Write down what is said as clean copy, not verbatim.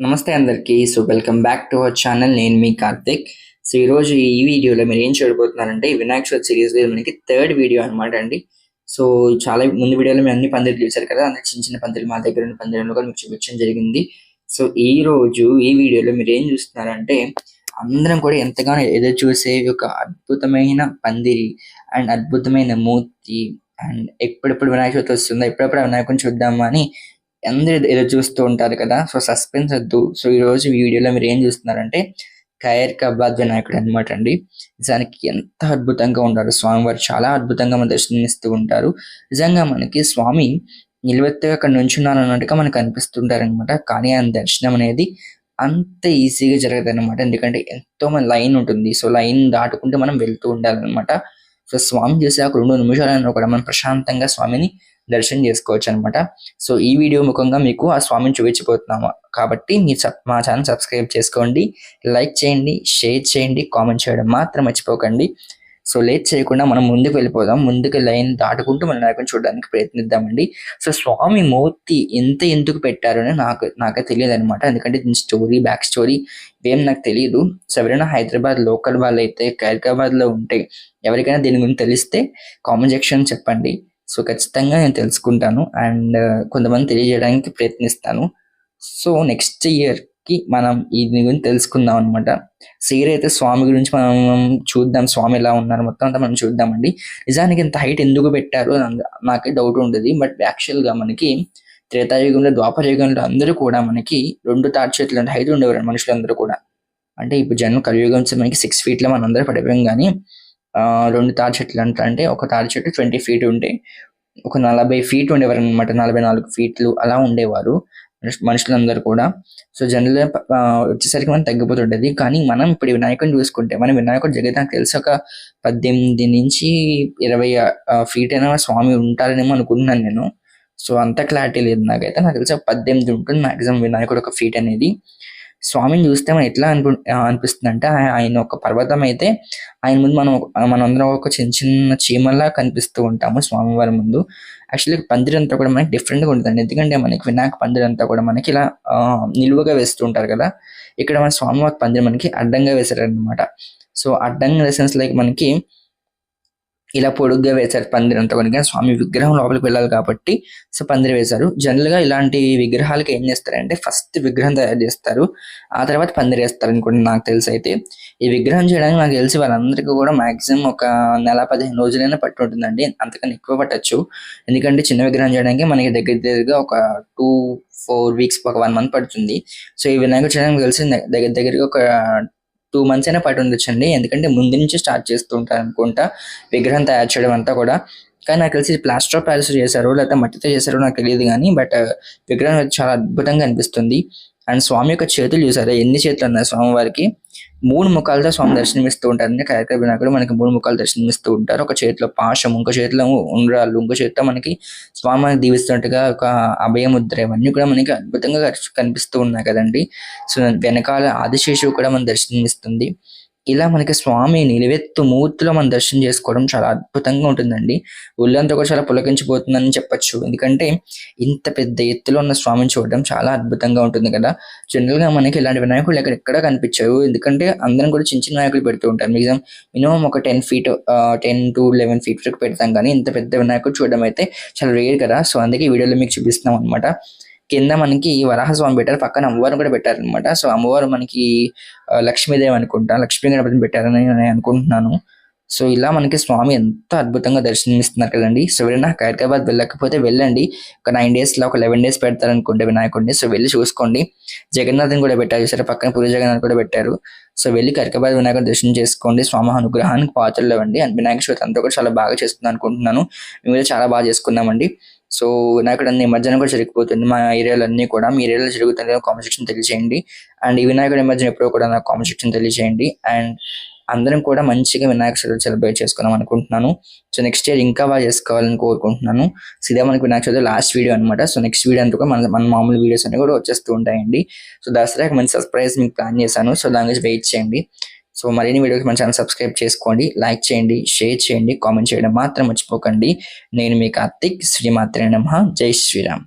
నమస్తే అందరికీ. Welcome back to our channel. నేను మీ కార్తిక్. ఈరోజు ఈ వీడియోలో మీరు ఏం చూడబోతున్నారంటే వినాయక చవితి సిరీస్లో మనకి థర్డ్ వీడియో అనమాట అండి. చాలా ముందు వీడియోలో మీరు అన్ని పందిర్లు చూసారు కదా, అన్ని చిన్న చిన్న పందిర్లు మా దగ్గర ఉన్న పందిర్లు కూడా మీకు చూపించడం జరిగింది. ఈ రోజు ఈ వీడియోలో మీరు ఏం చూస్తున్నారంటే అందరం కూడా ఎంతగానో ఎదురు చూసే ఒక అద్భుతమైన పందిరి అండ్ అద్భుతమైన మూర్తి అండ్ ఎప్పుడెప్పుడు వినాయక చవితి వస్తుందో ఎప్పుడెప్పుడు వినాయకుని చూద్దామా అని అందరూ ఎదురు చూస్తూ ఉంటారు కదా. సస్పెన్స్ వద్దు. ఈ రోజు వీడియోలో మీరు ఏం చూస్తున్నారంటే ఖైరతాబాద్ వినాయకుడు అనమాట అండి. నిజానికి ఎంత అద్భుతంగా ఉంటారు స్వామివారు, చాలా అద్భుతంగా మన దర్శనమిస్తూ ఉంటారు. నిజంగా మనకి స్వామి నిలువెత్తుగా అక్కడ నుంచున్నారు అన్నట్టుగా మనకు అనిపిస్తుంటారు అనమాట. కానీ ఆయన దర్శనం అనేది అంత ఈజీగా జరగదు అనమాట. ఎందుకంటే ఎంతో మంది లైన్ ఉంటుంది. లైన్ దాటుకుంటే మనం వెళ్తూ ఉండాలన్నమాట. స్వామి చూసి ఒక 2 నిమిషాలైనా కూడా మనం ప్రశాంతంగా స్వామిని దర్శనం చేసుకోవచ్చు అనమాట. ఈ వీడియో ముఖంగా మీకు ఆ స్వామిని చూపించబోతున్నాము కాబట్టి మీరు మా ఛానల్ సబ్స్క్రైబ్ చేసుకోండి, లైక్ చేయండి, షేర్ చేయండి, కామెంట్ చేయడం మాత్రం మర్చిపోకండి. లేట్ చేయకుండా మనం ముందుకు వెళ్ళిపోదాం. ముందుకు లైన్ దాటుకుంటూ మన నాయకుని చూడడానికి ప్రయత్నిద్దామండి. స్వామి మూర్తి ఎందుకు పెట్టారు అని నాకే తెలియదు అనమాట. ఎందుకంటే దీని స్టోరీ, బ్యాక్ స్టోరీ ఏం నాకు తెలియదు. ఎవరైనా హైదరాబాద్ లోకల్ వాళ్ళు అయితే ఖైరతాబాద్ లో ఉంటే ఎవరికైనా దీని గురించి తెలిస్తే కామెంట్ సెక్షన్ చెప్పండి. ఖచ్చితంగా నేను తెలుసుకుంటాను అండ్ కొంతమంది తెలియజేయడానికి ప్రయత్నిస్తాను. నెక్స్ట్ ఇయర్ కి మనం దీని గురించి తెలుసుకుందాం అనమాట. అయితే స్వామి గురించి మనం చూద్దాం, స్వామి ఎలా ఉన్నారు మొత్తం అంతా మనం చూద్దామండి. నిజానికి ఇంత హైట్ ఎందుకు పెట్టారు నాకే డౌట్ ఉండేది. బట్ యాక్చువల్ గా మనకి త్రేతాయుగంలో, ద్వాపర యుగంలో అందరూ కూడా మనకి 2 తాటి చేతులు హైట్ ఉండేవారు మనుషులందరూ కూడా. అంటే ఇప్పుడు జన్మ కలియుగం మనకి 6 feet లో మనం అందరూ పడిపోయాం. కానీ 2 తాటి చెట్లు అంటే ఒక తాటి చెట్టు 20 feet ఉంటే ఒక 40 feet ఉండేవారు అనమాట. 44 feet అలా ఉండేవారు మనుషులందరూ కూడా. జనరల్ వచ్చేసరికి మనం తగ్గిపోతుండేది. కానీ మనం ఇప్పుడు వినాయకుడిని చూసుకుంటే, మనం వినాయకుడు జరిగితే నాకు తెలిసి ఒక 18 నుంచి 20 feet అయినా స్వామి ఉంటారనేమో అనుకుంటున్నాను నేను. అంత క్లారిటీ లేదు నాకైతే. నాకు తెలిసి 18 ఉంటుంది మాక్సిమం వినాయకుడు ఒక ఫీట్ అనేది. స్వామిని చూస్తే మనం ఎట్లా అనిపిస్తుంది అంటే ఆయన ఒక పర్వతం అయితే ఆయన ముందు మనందరం ఒక చిన్న చిన్న చీమల్లా కనిపిస్తూ ఉంటాము స్వామివారి ముందు. యాక్చువల్లీ పందిరి అంతా కూడా మనకి డిఫరెంట్గా ఉంటుందండి. ఎందుకంటే మనకి వినాయక పందిరి అంతా కూడా మనకి ఇలా నిలువుగా వేస్తూ ఉంటారు కదా. ఇక్కడ మన స్వామివారి పందిరి మనకి అడ్డంగా వేశారనమాట. అడ్డంగా సెన్స్ లైక్ మనకి ఇలా పొడుగ్గా వేశారు పందిరి అంతా కూడా. స్వామి విగ్రహం లోపలికి వెళ్ళాలి కాబట్టి పందిరి వేశారు. జనరల్ గా ఇలాంటి విగ్రహాలకి ఏం చేస్తారంటే ఫస్ట్ విగ్రహం తయారు చేస్తారు, ఆ తర్వాత పందిరి వేస్తారు అనుకోండి. నాకు తెలిసి అయితే ఈ విగ్రహం చేయడానికి నాకు తెలిసి వాళ్ళందరికీ కూడా మాక్సిమం ఒక 15 రోజులైనా పట్టి ఉంటుందండి. అంతకన్నా ఎక్కువ పట్టచ్చు. ఎందుకంటే చిన్న విగ్రహం చేయడానికి మనకి దగ్గరగా ఒక 2-4 weeks, ఒక 1 month పడుతుంది. ఈ వినాయకుడు చేయడానికి తెలిసి దగ్గరగా ఒక 2 months అయినా పట్టి ఉండొచ్చండి. ఎందుకంటే ముందు నుంచి స్టార్ట్ చేస్తూ ఉంటారు అనుకుంటా విగ్రహం తయారు చేయడం అంతా కూడా. కానీ నాకు తెలిసి ప్లాస్టర్ ఆఫ్ ప్యారిస్ చేశారు లేకపోతే మట్టితో చేశారో నాకు తెలియదు. కానీ బట్ విగ్రహం చాలా అద్భుతంగా అనిపిస్తుంది. అండ్ స్వామి యొక్క చేతులు చూసారా, ఎన్ని చేతులు ఉన్నాయి స్వామివారికి. 3 ముఖాలతో స్వామి దర్శనమిస్తూ ఉంటారు. ఖైరతాబాద్ వినాయకుడు మనకి 3 ముఖాలు దర్శనమిస్తూ ఉంటారు. ఒక చేతిలో పాశం, ఇంకో చేతిలో ఉండ్రాళ్ళు, ఇంకో చేతితో మనకి స్వామి దీవిస్తున్నట్టుగా ఒక అభయముద్ర, ఇవన్నీ కూడా మనకి అద్భుతంగా కనిపిస్తూ ఉన్నాయి కదండి. వెనకాల ఆదిశేషువు కూడా మన దర్శనమిస్తుంది. ఇలా మనకి స్వామి నిలువెత్తు మూర్తిలో మనం దర్శనం చేసుకోవడం చాలా అద్భుతంగా ఉంటుందండి. ఒళ్ళంతా కూడా చాలా పులకించిపోతుందని చెప్పొచ్చు. ఎందుకంటే ఇంత పెద్ద ఎత్తులో ఉన్న స్వామిని చూడడం చాలా అద్భుతంగా ఉంటుంది కదా. జనరల్ గా మనకి ఇలాంటి వినాయకులు ఎక్కడ కనిపించారు. ఎందుకంటే అందరం కూడా చిన్న చిన్న వినాయకులు పెడుతూ ఉంటారు. మినిమం ఒక 10 feet 10 to 11 feet వరకు పెడతాం. కానీ ఇంత పెద్ద వినాయకుడు చూడడం అయితే చాలా రేర్ కదా. అందుకే ఈ వీడియోలో మీకు చూపిస్తున్నాం అనమాట. కింద మనకి వరాహస్వామి పెట్టారు, పక్కన అమ్మవారిని కూడా పెట్టారనమాట. అమ్మవారు మనకి లక్ష్మీదేవి అనుకుంటా, లక్ష్మీ గణపతిని పెట్టారని నేను అనుకుంటున్నాను. ఇలా మనకి స్వామి ఎంత అద్భుతంగా దర్శనమిస్తున్నారు కదండి. ఎవరైనా ఖైరతాబాద్ వెళ్ళకపోతే వెళ్ళండి. ఒక 9 days లో ఒక 11 days పెడతారు అనుకుంటే వినాయకుడిని. వెళ్ళి చూసుకోండి. జగన్నాథ్ని కూడా పెట్టారు సరే, పక్కన పూరి జగన్నాథ్ కూడా పెట్టారు. వెళ్ళి ఖైరతాబాద్ వినాయకుడు దర్శనం చేసుకోండి. స్వామి అనుగ్రహానికి పాత్రలు ఇవ్వండి. అండ్ వినాయక చవితి అంతా కూడా చాలా బాగా చేస్తుంది అనుకుంటున్నాను. మేము చాలా బాగా చేసుకున్నామండి. వినాయకుడు నిమజ్జనం కూడా జరిగిపోతుంది మా ఏరియాలో అన్ని కూడా. మీ ఏరియాలో జరుగుతుందో కామెంట్ సెక్షన్ తెలియజేయండి. అండ్ ఈ వినాయకుడు నిమజ్జనం ఎప్పుడో కూడా నాకు కామెంట్ సెక్షన్ తెలియజేయండి. అండ్ అందరం కూడా మంచిగా వినాయక చవితి సెలబ్రేట్ చేసుకుందాం అనుకుంటున్నాను. నెక్స్ట్ ఇయర్ ఇంకా బాగా చేసుకోవాలని కోరుకుంటున్నాను. ఇదే మనకి వినాయక చవితి లాస్ట్ వీడియో అనమాట. నెక్స్ట్ వీడియో అంతా కూడా మన మామూలు వీడియోస్ అన్ని కూడా వచ్చేస్తూ ఉంటాయండి. దసరాకి మంచి సర్ప్రైజ్ మీకు ప్లాన్ చేశాను. దాని గురించి వెయిట్ చేయండి. మరిన్ని వీడియోకి మన ఛానల్ సబ్స్క్రైబ్ చేసుకోండి, లైక్ చేయండి, షేర్ చేయండి, కామెంట్ చేయడం మాత్రం మర్చిపోకండి. నేను మీ కార్తిక్. శ్రీమాత్రే నమః. జై శ్రీరామ్.